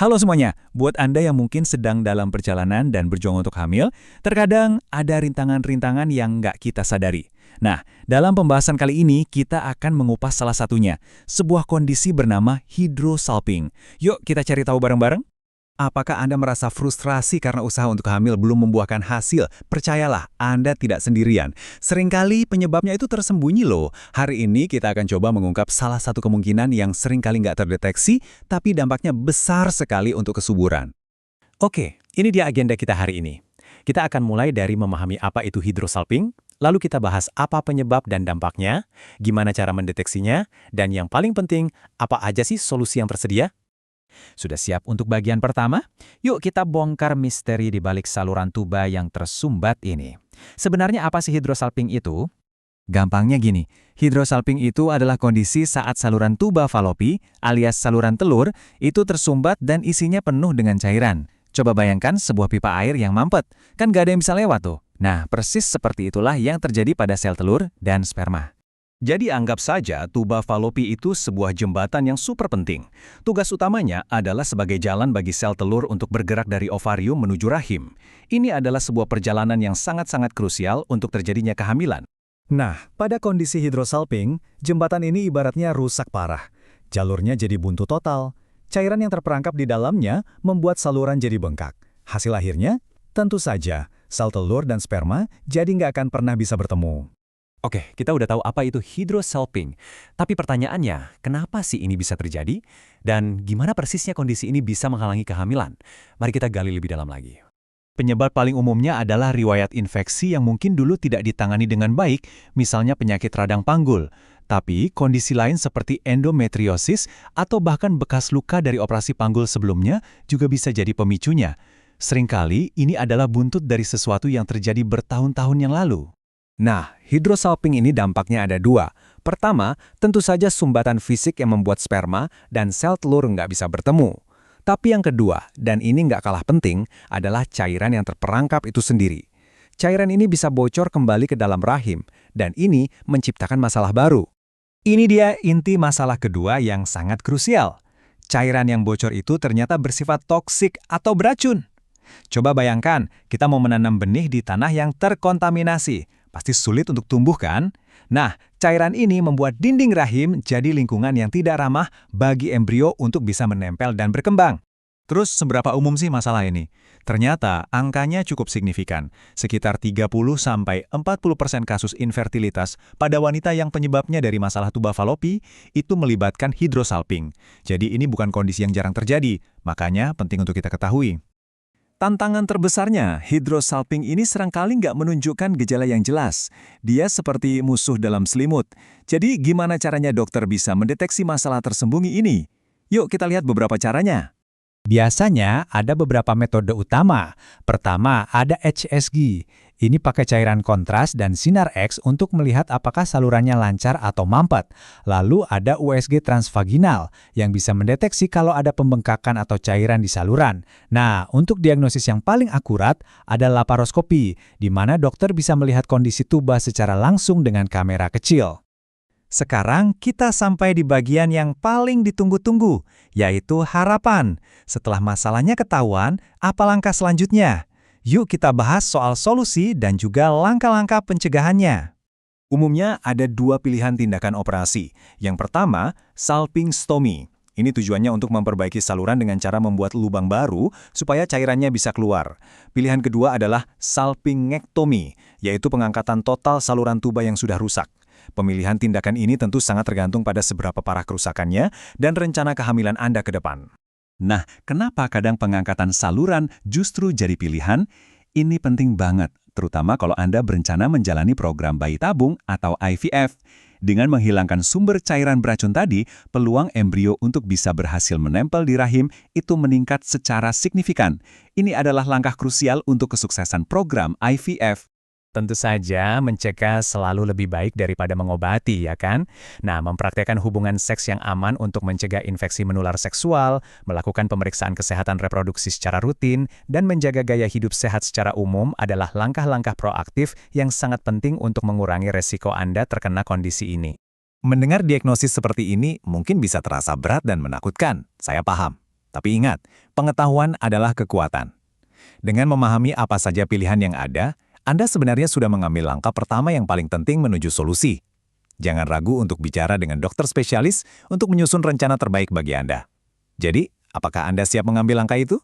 Halo semuanya, buat Anda yang mungkin sedang dalam perjalanan dan berjuang untuk hamil, terkadang ada rintangan-rintangan yang nggak kita sadari. Nah, dalam pembahasan kali ini kita akan mengupas salah satunya, sebuah kondisi bernama hydrosalping. Yuk kita cari tahu bareng-bareng. Apakah Anda merasa frustrasi karena usaha untuk hamil belum membuahkan hasil? Percayalah, Anda tidak sendirian. Seringkali penyebabnya itu tersembunyi loh. Hari ini kita akan coba mengungkap salah satu kemungkinan yang seringkali nggak terdeteksi, tapi dampaknya besar sekali untuk kesuburan. Oke, ini dia agenda kita hari ini. Kita akan mulai dari memahami apa itu hydrosalping, lalu kita bahas apa penyebab dan dampaknya, gimana cara mendeteksinya, dan yang paling penting, apa aja sih solusi yang tersedia? Sudah siap untuk bagian pertama? Yuk kita bongkar misteri di balik saluran tuba yang tersumbat ini. Sebenarnya apa sih hydrosalping itu? Gampangnya gini, hydrosalping itu adalah kondisi saat saluran tuba falopi alias saluran telur itu tersumbat dan isinya penuh dengan cairan. Coba bayangkan sebuah pipa air yang mampet, kan gak ada yang bisa lewat tuh. Nah, persis seperti itulah yang terjadi pada sel telur dan sperma. Jadi anggap saja tuba falopi itu sebuah jembatan yang super penting. Tugas utamanya adalah sebagai jalan bagi sel telur untuk bergerak dari ovarium menuju rahim. Ini adalah sebuah perjalanan yang sangat-sangat krusial untuk terjadinya kehamilan. Nah, pada kondisi hydrosalping, jembatan ini ibaratnya rusak parah. Jalurnya jadi buntu total. Cairan yang terperangkap di dalamnya membuat saluran jadi bengkak. Hasil akhirnya, tentu saja, sel telur dan sperma jadi nggak akan pernah bisa bertemu. Oke, kita udah tahu apa itu hydrosalping. Tapi pertanyaannya, kenapa sih ini bisa terjadi? Dan gimana persisnya kondisi ini bisa menghalangi kehamilan? Mari kita gali lebih dalam lagi. Penyebab paling umumnya adalah riwayat infeksi yang mungkin dulu tidak ditangani dengan baik, misalnya penyakit radang panggul. Tapi kondisi lain seperti endometriosis atau bahkan bekas luka dari operasi panggul sebelumnya juga bisa jadi pemicunya. Seringkali ini adalah buntut dari sesuatu yang terjadi bertahun-tahun yang lalu. Nah, hydrosalping ini dampaknya ada dua. Pertama, tentu saja sumbatan fisik yang membuat sperma dan sel telur nggak bisa bertemu. Tapi yang kedua, dan ini nggak kalah penting, adalah cairan yang terperangkap itu sendiri. Cairan ini bisa bocor kembali ke dalam rahim, dan ini menciptakan masalah baru. Ini dia inti masalah kedua yang sangat krusial. Cairan yang bocor itu ternyata bersifat toksik atau beracun. Coba bayangkan, kita mau menanam benih di tanah yang terkontaminasi. Pasti sulit untuk tumbuh kan? Nah, cairan ini membuat dinding rahim jadi lingkungan yang tidak ramah bagi embrio untuk bisa menempel dan berkembang. Terus seberapa umum sih masalah ini? Ternyata angkanya cukup signifikan, sekitar 30–40% kasus infertilitas pada wanita yang penyebabnya dari masalah tuba falopi itu melibatkan hydrosalping. Jadi ini bukan kondisi yang jarang terjadi, makanya penting untuk kita ketahui. Tantangan terbesarnya, hydrosalping ini serangkali nggak menunjukkan gejala yang jelas. Dia seperti musuh dalam selimut. Jadi gimana caranya dokter bisa mendeteksi masalah tersembunyi ini? Yuk kita lihat beberapa caranya. Biasanya ada beberapa metode utama. Pertama, ada HSG. Ini pakai cairan kontras dan sinar X untuk melihat apakah salurannya lancar atau mampet. Lalu ada USG transvaginal yang bisa mendeteksi kalau ada pembengkakan atau cairan di saluran. Nah, untuk diagnosis yang paling akurat ada laparoskopi, di mana dokter bisa melihat kondisi tuba secara langsung dengan kamera kecil. Sekarang kita sampai di bagian yang paling ditunggu-tunggu, yaitu harapan. Setelah masalahnya ketahuan, apa langkah selanjutnya? Yuk kita bahas soal solusi dan juga langkah-langkah pencegahannya. Umumnya ada dua pilihan tindakan operasi. Yang pertama, salpingstomi. Ini tujuannya untuk memperbaiki saluran dengan cara membuat lubang baru supaya cairannya bisa keluar. Pilihan kedua adalah salpingektomi, yaitu pengangkatan total saluran tuba yang sudah rusak. Pemilihan tindakan ini tentu sangat tergantung pada seberapa parah kerusakannya dan rencana kehamilan Anda ke depan. Nah, kenapa kadang pengangkatan saluran justru jadi pilihan? Ini penting banget, terutama kalau Anda berencana menjalani program bayi tabung atau IVF. Dengan menghilangkan sumber cairan beracun tadi, peluang embrio untuk bisa berhasil menempel di rahim itu meningkat secara signifikan. Ini adalah langkah krusial untuk kesuksesan program IVF. Tentu saja, mencegah selalu lebih baik daripada mengobati, ya kan? Nah, mempraktekkan hubungan seks yang aman untuk mencegah infeksi menular seksual, melakukan pemeriksaan kesehatan reproduksi secara rutin, dan menjaga gaya hidup sehat secara umum adalah langkah-langkah proaktif yang sangat penting untuk mengurangi resiko Anda terkena kondisi ini. Mendengar diagnosis seperti ini mungkin bisa terasa berat dan menakutkan, saya paham. Tapi ingat, pengetahuan adalah kekuatan. Dengan memahami apa saja pilihan yang ada, Anda sebenarnya sudah mengambil langkah pertama yang paling penting menuju solusi. Jangan ragu untuk bicara dengan dokter spesialis untuk menyusun rencana terbaik bagi Anda. Jadi, apakah Anda siap mengambil langkah itu?